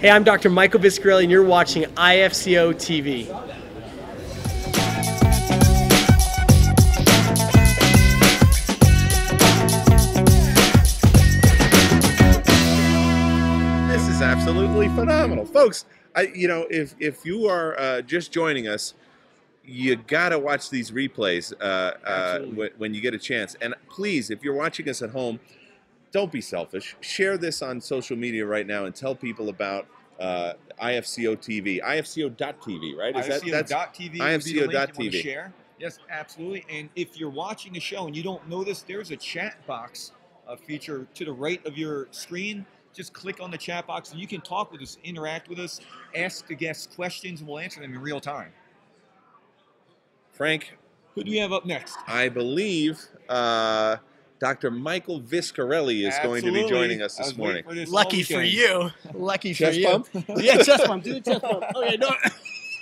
Hey, I'm Dr. Michael Viscarelli, and you're watching IFCO-TV. This is absolutely phenomenal, folks. If you are just joining us, you gotta watch these replays when you get a chance. And please, if you're watching us at home, don't be selfish. Share this on social media right now and tell people about IFCO-TV. IFCO.TV, right? IFCO.TV. IFCO.TV. Share. Yes, absolutely. And if you're watching a show and you don't know this, there's a chat box feature to the right of your screen. Just click on the chat box and you can talk with us, interact with us, ask the guests questions, and we'll answer them in real time. Frank, who do we have up next? I believe Dr. Michael Viscarelli is going to be joining us this morning. Lucky for you. Lucky for you. Chest bump? Yeah, chest bump. Do the chest bump. Okay, no.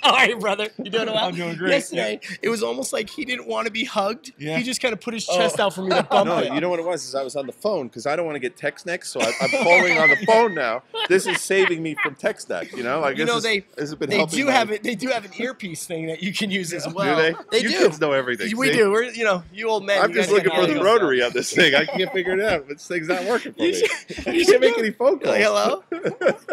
All right, brother. You doing well? I'm doing great. Yesterday, it was almost like he didn't want to be hugged. Yeah. He just kind of put his chest out for me to bump it. No, you know what it was? Is I was on the phone because I don't want to get text next, so I'm calling on the phone now. This is saving me from text next. You know, they do have an earpiece thing that you can use as well. Do they? You kids know everything. We do. We're you old men. I'm just looking for the rotary on this thing. I can't figure it out. This thing's not working for me. You can't make any phone calls. Hello.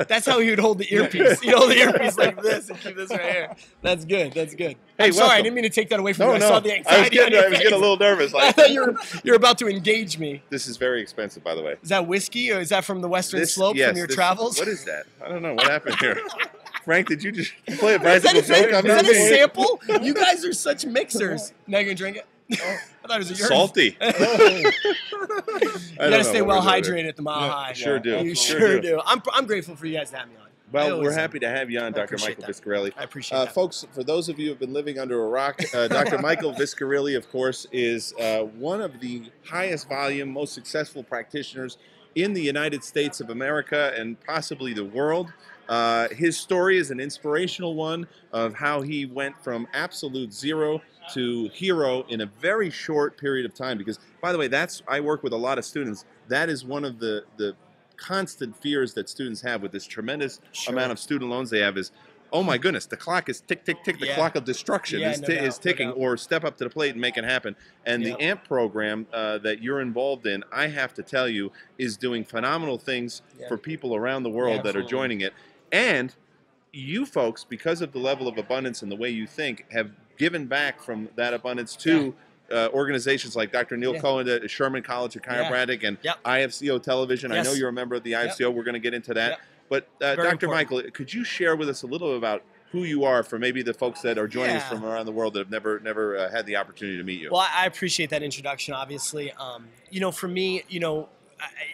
That's how he would hold the earpiece. He'd hold the earpiece like this and keep this right here. That's good. That's good. Hey, I'm sorry, I didn't mean to take that away from you. I saw the anxiety. I was getting a little nervous. I thought you're about to engage me. This is very expensive, by the way. Is that whiskey or is that from the Western Slope from your travels? What is that? I don't know. What happened here? Frank, did you just play a bicycle joke on me? Is that a sample? You guys are such mixers. Now you're going to drink it? Oh, I thought it was a urine. Salty. You got to stay well hydrated at the Mile High. Sure do. You sure do. I'm grateful for you guys to have me on. Well, we're happy to have you on, Dr. Michael Viscarelli. I appreciate that. Folks, for those of you who have been living under a rock, Dr. Michael Viscarelli, of course, is one of the highest volume, most successful practitioners in the United States of America and possibly the world. His story is an inspirational one of how he went from absolute zero to hero in a very short period of time. Because, by the way, I work with a lot of students. That is one of the constant fears that students have with this tremendous amount of student loans they have is, oh my goodness, the clock is tick, tick, tick. The clock of destruction is ticking, or step up to the plate and make it happen. And the AMP program that you're involved in, I have to tell you, is doing phenomenal things for people around the world that are joining it. And you folks, because of the level of abundance and the way you think, have given back from that abundance to organizations like Dr. Neil Cohen at Sherman College of Chiropractic and IFCO Television. I know you're a member of the IFCO. We're going to get into that. But Dr. Michael, could you share with us a little about who you are for maybe the folks that are joining us from around the world that have never had the opportunity to meet you? Well, I appreciate that introduction, obviously. For me,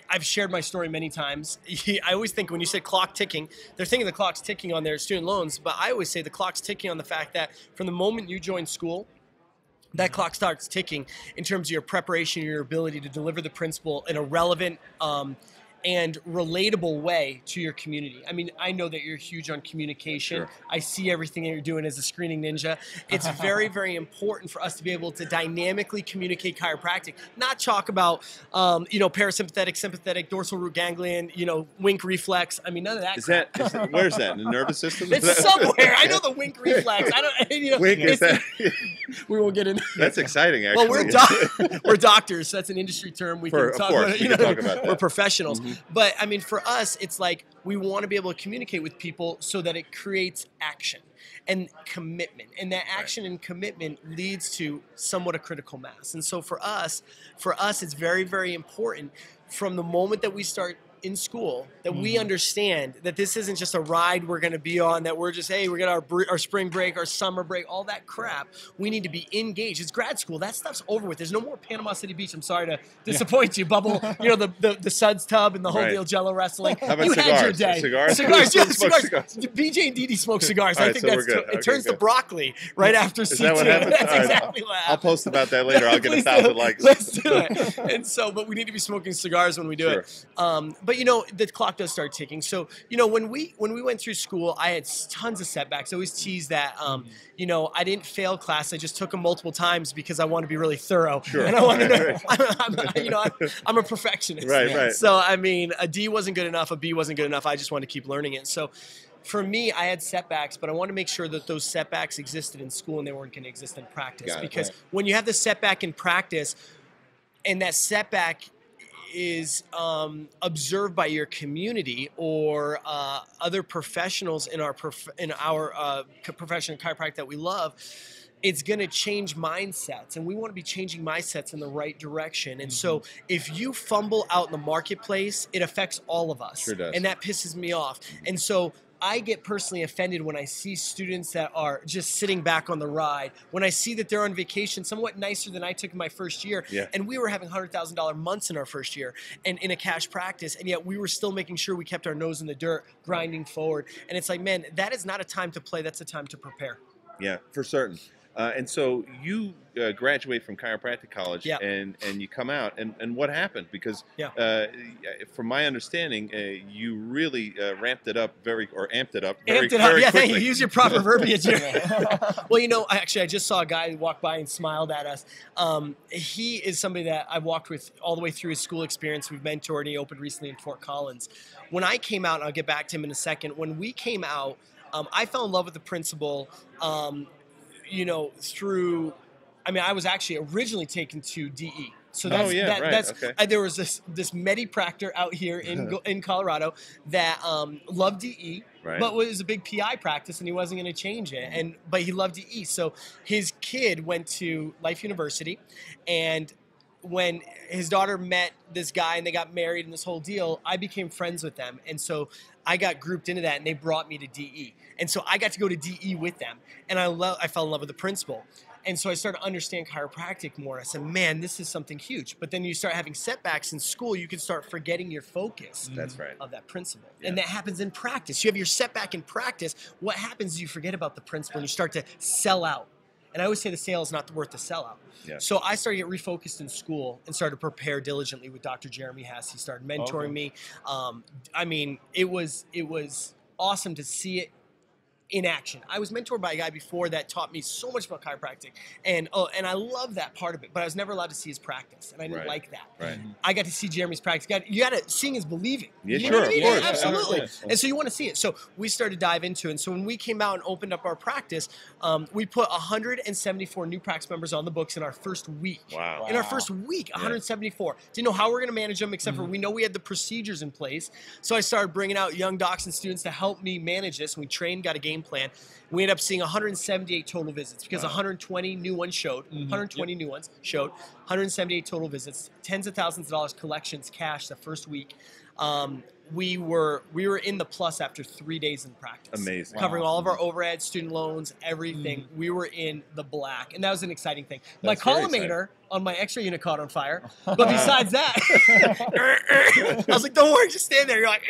I've shared my story many times. I always think when you say clock ticking, they're thinking the clock's ticking on their student loans, but I always say the clock's ticking on the fact that from the moment you join school, that clock starts ticking in terms of your preparation, your ability to deliver the principle in a relevant and relatable way to your community. I mean, I know that you're huge on communication. I see everything that you're doing as a screening ninja. It's very, very important for us to be able to dynamically communicate chiropractic, not talk about, parasympathetic, sympathetic, dorsal root ganglion, wink reflex. I mean, none of that. Where's that? In the nervous system? It's somewhere. I know the wink reflex. I don't. Wink is that? We won't get into. That's exciting, actually. Well, we're doctors. That's an industry term. We can talk about that. We're professionals. But I mean, for us, it's like we want to be able to communicate with people so that it creates action and commitment. And that action and commitment leads to somewhat a critical mass. And so for us, it's very, very important from the moment that we start in school that we understand that this isn't just a ride we're going to be on, that we're just, hey, we got our spring break, our summer break, all that crap. We need to be engaged. It's grad school. That stuff's over with. There's no more Panama City Beach. I'm sorry to disappoint you, Bubble. The suds tub and the whole deal, Jello wrestling. How about you cigars? had your day. Cigars? Cigars. BJ and Didi smoke cigars. I think it turns to broccoli right after C2. Is that what happens? That's exactly what happens. I'll post about that later. I'll get 1,000 likes. Let's do it. And so, but we need to be smoking cigars when we do it. But but you know, the clock does start ticking. So, you know, when we went through school, I had tons of setbacks. I always tease that, you know, I didn't fail class. I just took them multiple times because I want to be really thorough. Sure. And I want to know, you know, I'm a perfectionist. Right. So, I mean, a D wasn't good enough. A B wasn't good enough. I just wanted to keep learning it. So for me, I had setbacks, but I wanted to make sure that those setbacks existed in school and they weren't going to exist in practice. Because when you have the setback in practice and that setback is observed by your community or other professionals in our profession of chiropractic that we love, it's going to change mindsets, and we want to be changing mindsets in the right direction. And so if you fumble out in the marketplace, it affects all of us. Sure does. And that pisses me off. And so I get personally offended when I see students that are just sitting back on the ride, when I see that they're on vacation somewhat nicer than I took in my first year, and we were having $100,000 months in our first year and in a cash practice, and yet we were still making sure we kept our nose in the dirt, grinding forward. And it's like, man, that is not a time to play, that's a time to prepare. Yeah, for certain. And so you graduate from Chiropractic College, and you come out, and what happened? Because from my understanding, you really amped it up very quickly. Thank you. Use your proper verbiage here. Well, you know, I just saw a guy walk by and smiled at us. He is somebody that I walked with all the way through his school experience. We've mentored, and he opened recently in Fort Collins. When I came out, and I'll get back to him in a second, when we came out, I fell in love with the principal. You know, through, I mean, I was actually originally taken to DE. So that's, there was this Medipractor out here in Colorado that loved DE, but was a big PI practice, and he wasn't going to change it. But he loved DE. So his kid went to Life University, and when his daughter met this guy and they got married and this whole deal, I became friends with them. And so I got grouped into that, and they brought me to DE. And so I got to go to DE with them, and I fell in love with the principal. And so I started to understand chiropractic more. I said, man, this is something huge. But then you start having setbacks in school, you can start forgetting your focus of that principle. And that happens in practice. You have your setback in practice. What happens is you forget about the principle, and you start to sell out. And I always say the sale is not worth the sellout. So I started to get refocused in school and started to prepare diligently with Dr. Jeremy Hess. He started mentoring me. I mean, it was awesome to see it in action. I was mentored by a guy before that taught me so much about chiropractic, and I love that part of it, but I was never allowed to see his practice, and I didn't like that. I got to see Jeremy's practice. You got to, seeing is believing. Yeah, sure, of course. Absolutely. And so you want to see it. So we started to dive into it. And so when we came out and opened up our practice, we put 174 new practice members on the books in our first week. Wow. In our first week, 174. Didn't know how we were going to manage them, except for we know we had the procedures in place. So I started bringing out young docs and students to help me manage this. We trained, got a game plan. We ended up seeing 178 total visits because 120 new ones showed. 120 new ones showed. 178 total visits. Tens of thousands of dollars collections, cash the first week. We were in the plus after 3 days in practice. Amazing. Covering all of our overhead, student loans, everything. We were in the black, and that was an exciting thing. My collimator on my X-ray unit caught on fire, but besides that, I was like, "Don't worry, just stand there." You're like,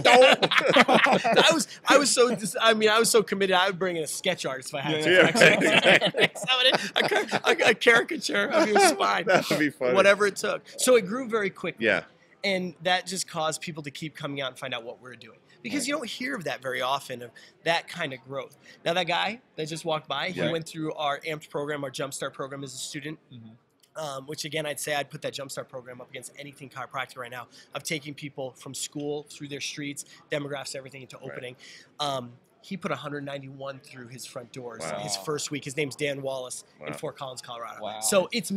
"Don't." I was so committed. I would bring in a sketch artist if I had to. A caricature. I mean, it was fine. That would be funny. Whatever it took. So it grew very quickly. Yeah. And that just caused people to keep coming out and find out what we're doing. Because you don't hear of that very often, of that kind of growth. Now, that guy that just walked by, he went through our AMPED program, our Jumpstart program as a student. Which, again, I'd say I'd put that Jumpstart program up against anything chiropractic right now, of taking people from school through their streets, demographics, everything into opening. He put 191 through his front doors his first week. His name's Dan Wallace in Fort Collins, Colorado. So it's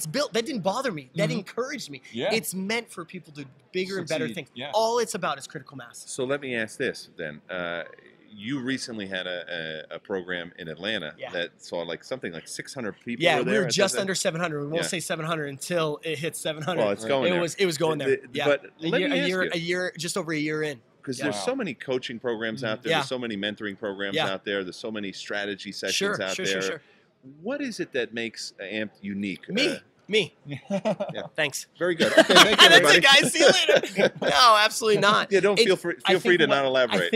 built. That didn't bother me. That encouraged me. It's meant for people to do bigger and better things. All it's about is critical mass. So let me ask this then. You recently had a program in Atlanta that saw something like 600 people. Yeah, we were just under 700. We won't say 700 until it hits 700. Well, it's going there. It was going there. But a year, just over a year in. Because there's so many coaching programs out there. There's so many mentoring programs out there. There's so many strategy sessions out there. What is it that makes AMPED unique? Me. Me. Yeah. Thanks. Very good. Okay, thank you, That's everybody. it, guys. See you later. No, absolutely not. Yeah, don't feel free to not elaborate.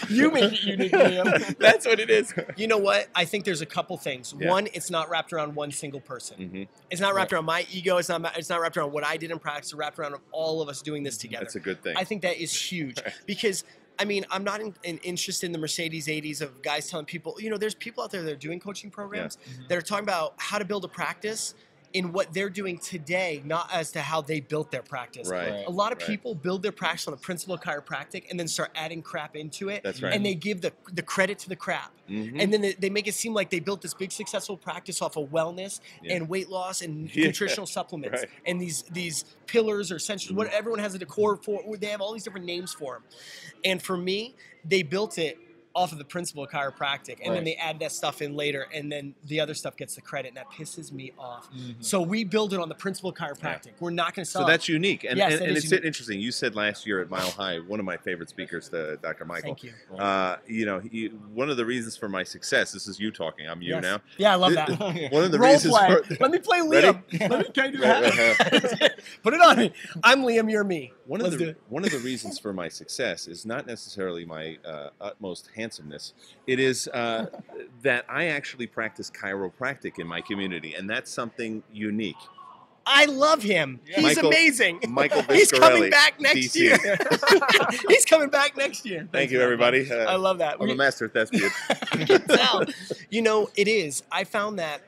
You make it unique, Liam. That's what it is. You know what? I think there's a couple things. Yeah. One, it's not wrapped around one single person. Mm-hmm. It's not wrapped around my ego. It's not wrapped around what I did in practice. It's wrapped around all of us doing this together. That's a good thing. I think that is huge because, I mean, I'm not interested in the Mercedes 80s of guys telling people, you know, there's people out there that are doing coaching programs that are talking about how to build a practice in what they're doing today, not as to how they built their practice. Right. A lot of people build their practice on the principle of chiropractic and then start adding crap into it. That's right. And they give the credit to the crap. And then they make it seem like they built this big successful practice off of wellness and weight loss and nutritional supplements and these pillars or essentials. What everyone has a decor for. They have all these different names for them. And for me, they built it off of the principle of chiropractic, and then they add that stuff in later, and then the other stuff gets the credit, and that pisses me off. So we build it on the principle of chiropractic. We're not going to sell So that's unique. And, Yes, and it's unique. interesting. You said last year at Mile High, one of my favorite speakers, Dr. Michael. Thank you. You know, one of the reasons for my success, this is you talking, I'm you now. Yeah, I love that. One of the Role reasons play. for, Let me play Ready? Liam. Let me, can I do that? Put it on me. I'm Liam, you're me. One Let's of do the it. one of the reasons for my success is not necessarily my utmost handsomeness. It is that I actually practice chiropractic in my community, and that's something unique. I love him. He's Michael- amazing. Michael He's coming Viscarelli, back next DC. year. He's coming back next year. Thank you, everybody. I love that. I'm a master thespian. You can tell. You know, it is. I found that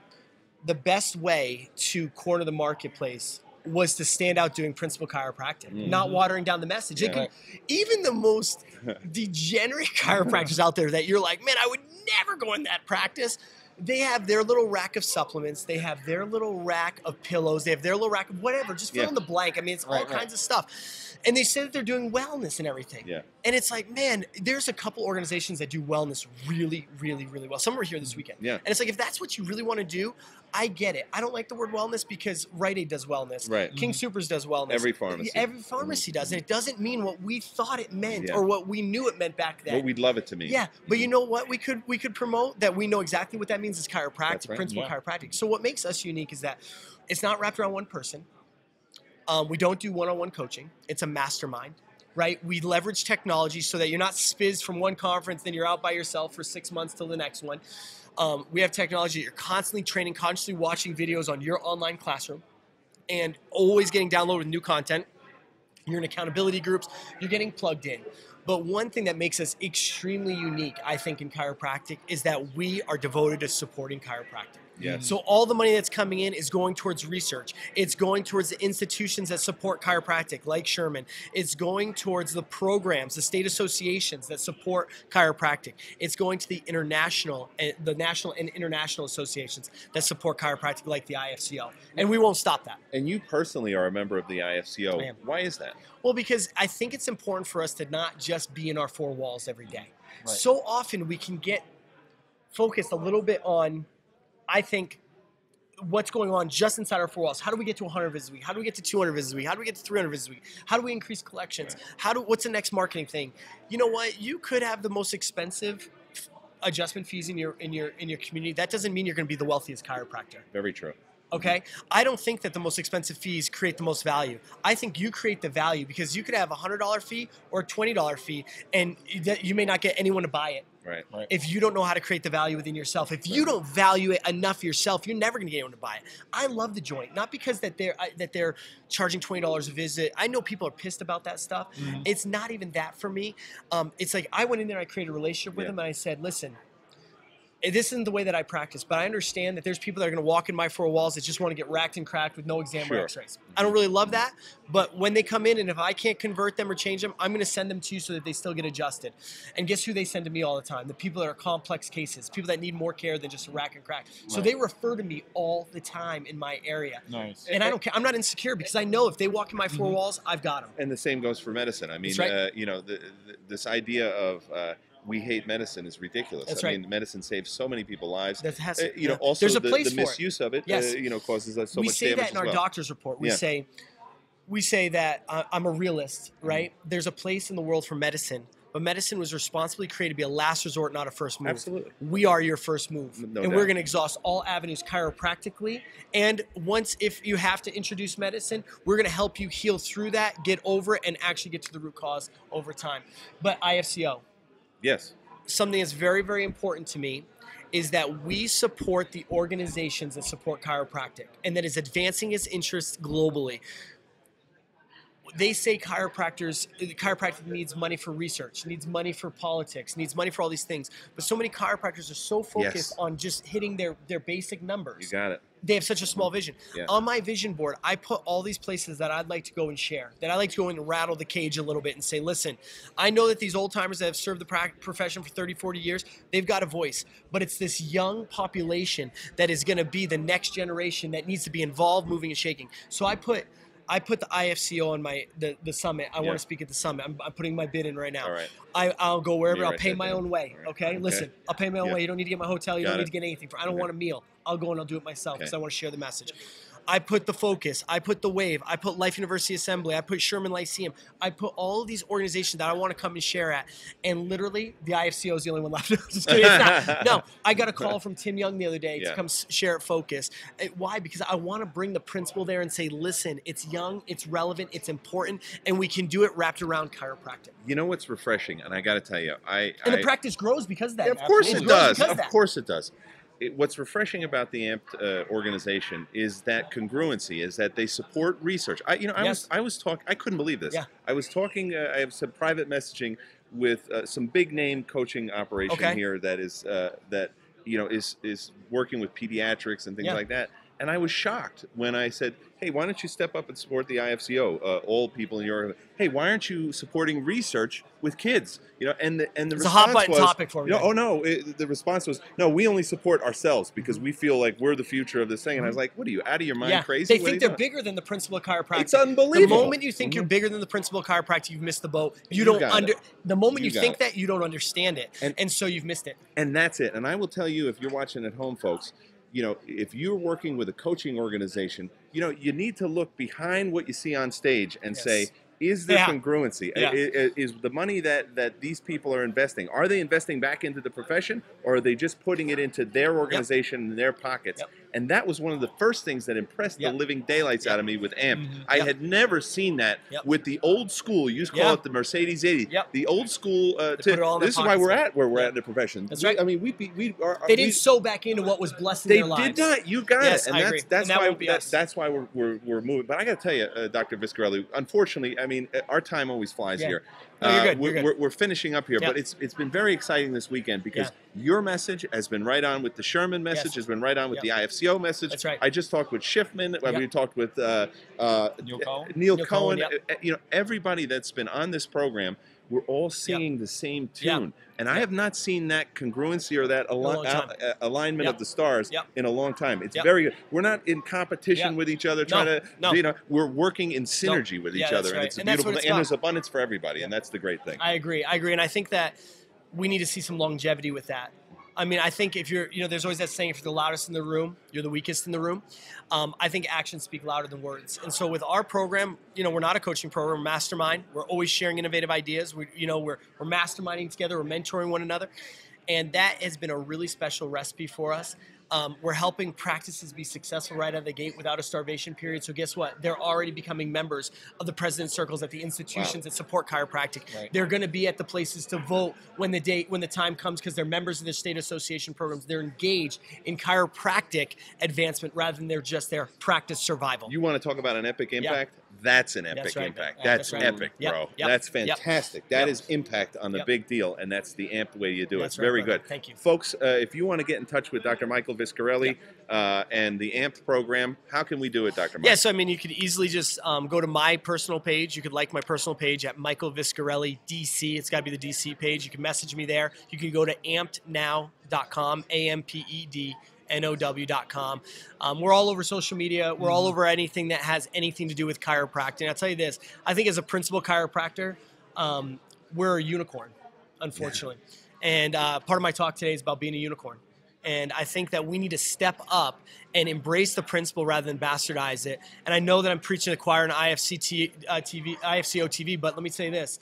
the best way to corner the marketplace was to stand out doing principal chiropractic, not watering down the message. It could, even the most degenerate chiropractors out there that you're like, man, I would never go in that practice. They have their little rack of supplements. They have their little rack of pillows. They have their little rack of whatever. Just fill in the blank. I mean, it's all kinds of stuff. And they say that they're doing wellness and everything. Yeah. And it's like, man, there's a couple organizations that do wellness really, really, really well. Some are here this weekend. Yeah. And it's like, if that's what you really want to do, I get it. I don't like the word wellness because Rite Aid does wellness. Right. King Soopers does wellness. Every pharmacy. Every pharmacy does. And it doesn't mean what we thought it meant or what we knew it meant back then. What we'd love it to mean. Yeah, but you know what we could promote that we know exactly what that means is chiropractic, That's right. principal chiropractic. So what makes us unique is that it's not wrapped around one person. We don't do one-on-one coaching. It's a mastermind, right? We leverage technology so that you're not spizzed from one conference, then you're out by yourself for 6 months till the next one. We have technology that you're constantly training, constantly watching videos on your online classroom and always getting downloaded with new content. You're in accountability groups. You're getting plugged in. But one thing that makes us extremely unique, I think, in chiropractic is that we are devoted to supporting chiropractic. Yes. So all the money that's coming in is going towards research. It's going towards the institutions that support chiropractic, like Sherman. It's going towards the programs, the state associations that support chiropractic. It's going to the national and international associations that support chiropractic, like the IFCO. And we won't stop that. And you personally are a member of the IFCO. I am. Why is that? Well, because I think it's important for us to not just be in our four walls every day. So often we can get focused a little bit on, I think, what's going on just inside our four walls. How do we get to 100 visits a week? How do we get to 200 visits a week? How do we get to 300 visits a week? How do we increase collections? What's the next marketing thing? You know what? You could have the most expensive adjustment fees in your community. That doesn't mean you're going to be the wealthiest chiropractor. Very true. Okay? I don't think that the most expensive fees create the most value. I think you create the value because you could have a $100 fee or a $20 fee, and you may not get anyone to buy it. Right. If you don't know how to create the value within yourself, if you don't value it enough yourself, you're never going to get anyone to buy it. I love the joint, not because that they're charging $20 a visit. I know people are pissed about that stuff. It's not even that for me. It's like I went in there, I created a relationship with them, and I said, listen, this isn't the way that I practice, but I understand that there's people that are going to walk in my four walls that just want to get racked and cracked with no exam or x-rays. I don't really love that, but when they come in and if I can't convert them or change them, I'm going to send them to you so that they still get adjusted. And guess who they send to me all the time? The people that are complex cases, people that need more care than just a rack and crack. So they refer to me all the time in my area. Nice. And I don't care. I'm not insecure because I know if they walk in my four walls, I've got them. And the same goes for medicine. I mean, you know, this idea of we hate medicine is ridiculous. That's I mean, medicine saves so many people's lives. That has, you know, also there's a place the for misuse of it, you know, causes us so much damage. We say that in our doctor's report. We say that I'm a realist, right? There's a place in the world for medicine, but medicine was responsibly created to be a last resort, not a first move. Absolutely. We are your first move. No and doubt. we're going to exhaust all avenues chiropractically. And once, if you have to introduce medicine, we're going to help you heal through that, get over it, and actually get to the root cause over time. But IFCO. Yes. Something that's very, very important to me is that we support the organizations that support chiropractic and that is advancing its interests globally. They say chiropractic needs money for research, needs money for politics, needs money for all these things. But so many chiropractors are so focused on just hitting their basic numbers. You got it. They have such a small vision. Yeah. On my vision board, I put all these places that I'd like to go and share, that I like to go and rattle the cage a little bit and say, listen, I know that these old timers that have served the profession for 30, 40 years, they've got a voice, but it's this young population that is going to be the next generation that needs to be involved, moving and shaking. So I put the IFCO on the summit. I want to speak at the summit. I'm putting my bid in right now. All right. I'll go wherever. You I'll write pay that my down. own way. All right. Okay? Listen, I'll pay my own Yeah. way. You don't need to get my hotel. You Got don't need it. to get anything. I don't want a meal. I'll go and I'll do it myself because Okay. I want to share the message. I put the Focus. I put the Wave. I put Life University Assembly. I put Sherman Lyceum. I put all of these organizations that I want to come and share at. And literally, the IFCO is the only one left. Just kidding. It's not. No, I got a call from Tim Young the other day to come share at Focus. Why? Because I want to bring the principal there and say, listen, it's young, it's relevant, it's important, and we can do it wrapped around chiropractic. You know what's refreshing, and I got to tell you, the practice grows because of that. Of course it does. Of Of course it does. What's refreshing about the AMPED organization is that congruency, is that they support research. I was talking. I couldn't believe this. Yeah. I was talking. I have some private messaging with some big name coaching operation here that is is working with pediatrics and things like that. And I was shocked when I said, hey, why don't you step up and support the IFCO, all people in your, hey, why aren't you supporting research with kids? And the it's response a hot button was, topic for me. The response was, no, we only support ourselves because we feel like we're the future of this thing. And I was like, what are you, out of your mind, crazy? They think they're bigger than the principal of chiropractic. It's unbelievable. The moment you think you're bigger than the principal of chiropractic, you've missed the boat. The moment you think that, you don't understand it. And so you've missed it. And that's it. And I will tell you, if you're watching at home, folks, if you're working with a coaching organization, you need to look behind what you see on stage and say, is there congruency? Is the money that these people are investing, are they investing back into the profession, or are they just putting it into their organization and their pockets? And that was one of the first things that impressed the living daylights out of me with AMP. I had never seen that with the old school. You used to call it the Mercedes 80. The old school. This is why we're at where we're at in the profession. That's right. I mean, they didn't sew back into what was blessing their lives. They did not. You got it. And I agree. that's why we're moving. But I got to tell you, Dr. Viscarelli, unfortunately, I mean, our time always flies here. No, you're good. We're finishing up here, but it's been very exciting this weekend because your message has been right on with the Sherman message, has been right on with the IFCO message. That's right. I just talked with Schiffman. We talked with Neil Cohen. Everybody that's been on this program, we're all singing the same tune. And I have not seen that congruency or that alignment of the stars in a long time. It's very good. We're not in competition with each other, trying to, we're working in synergy with each other. And it's a beautiful thing. And there's abundance for everybody. And that's the great thing. I agree. And I think that we need to see some longevity with that. I mean, I think if you're, there's always that saying, if you're the loudest in the room, you're the weakest in the room. I think actions speak louder than words. And so with our program, we're not a coaching program, we're mastermind. We're always sharing innovative ideas. We're masterminding together, we're mentoring one another. And that has been a really special recipe for us. We're helping practices be successful right out of the gate without a starvation period. So guess what? They're already becoming members of the president's circles at the institutions that support chiropractic. Right. They're going to be at the places to vote when the time comes because they're members of the state association programs. They're engaged in chiropractic advancement rather than they're just their practice survival. You want to talk about an epic impact? That's an epic impact. That's epic, bro. That's fantastic. That is impact on the big deal, and that's the AMP way you do it. Very good. Thank you. Folks, if you want to get in touch with Dr. Michael Viscarelli and the AMP program, how can we do it, Dr. Mike? Yeah, so I mean, you could easily just go to my personal page. You could like my personal page at Michael Viscarelli DC. It's got to be the DC page. You can message me there. You can go to ampednow.com, AMPEDNOW.com. We're all over social media. We're all over anything that has anything to do with chiropractic. And I'll tell you this, I think as a principal chiropractor, we're a unicorn, unfortunately. And part of my talk today is about being a unicorn. And I think that we need to step up and embrace the principle rather than bastardize it. And I know that I'm preaching to the choir on IFCO-TV, but let me say this.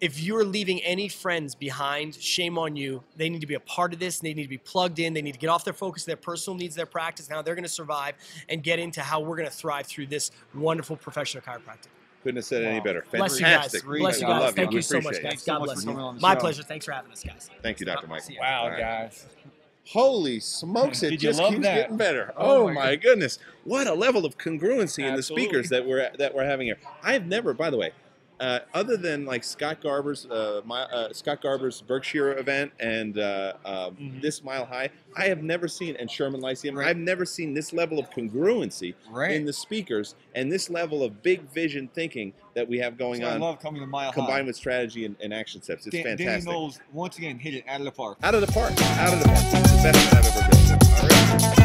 if you're leaving any friends behind, shame on you. They need to be a part of this. They need to be plugged in. They need to get off their focus, their personal needs, their practice, and how they're going to survive and get into how we're going to thrive through this wonderful profession of chiropractic. Couldn't have said it any better. Bless you guys. Fantastic. Bless you We guys. love Thank We you so much, appreciate it. guys. God bless for coming you. on the My show. pleasure. Thanks for having us, guys. Thank you, Dr. Mike. Wow, All right. guys. Holy smokes, it Did you just love keeps that? getting better. Oh Oh, my my goodness. What a level of congruency in the Absolutely. speakers that we're having here. I've never, by the way, other than like Scott Garber's Berkshire event and this Mile High, I have never seen, and Sherman Lyceum, Right. I've never seen this level of congruency Right. in the speakers and this level of big vision thinking that we have going So I on, love coming to Mile High. combined with strategy and action steps. It's Danny fantastic. Knowles once again hit it out of the park. Out of the park. Out of the park. It's the best that I've ever been to. All right.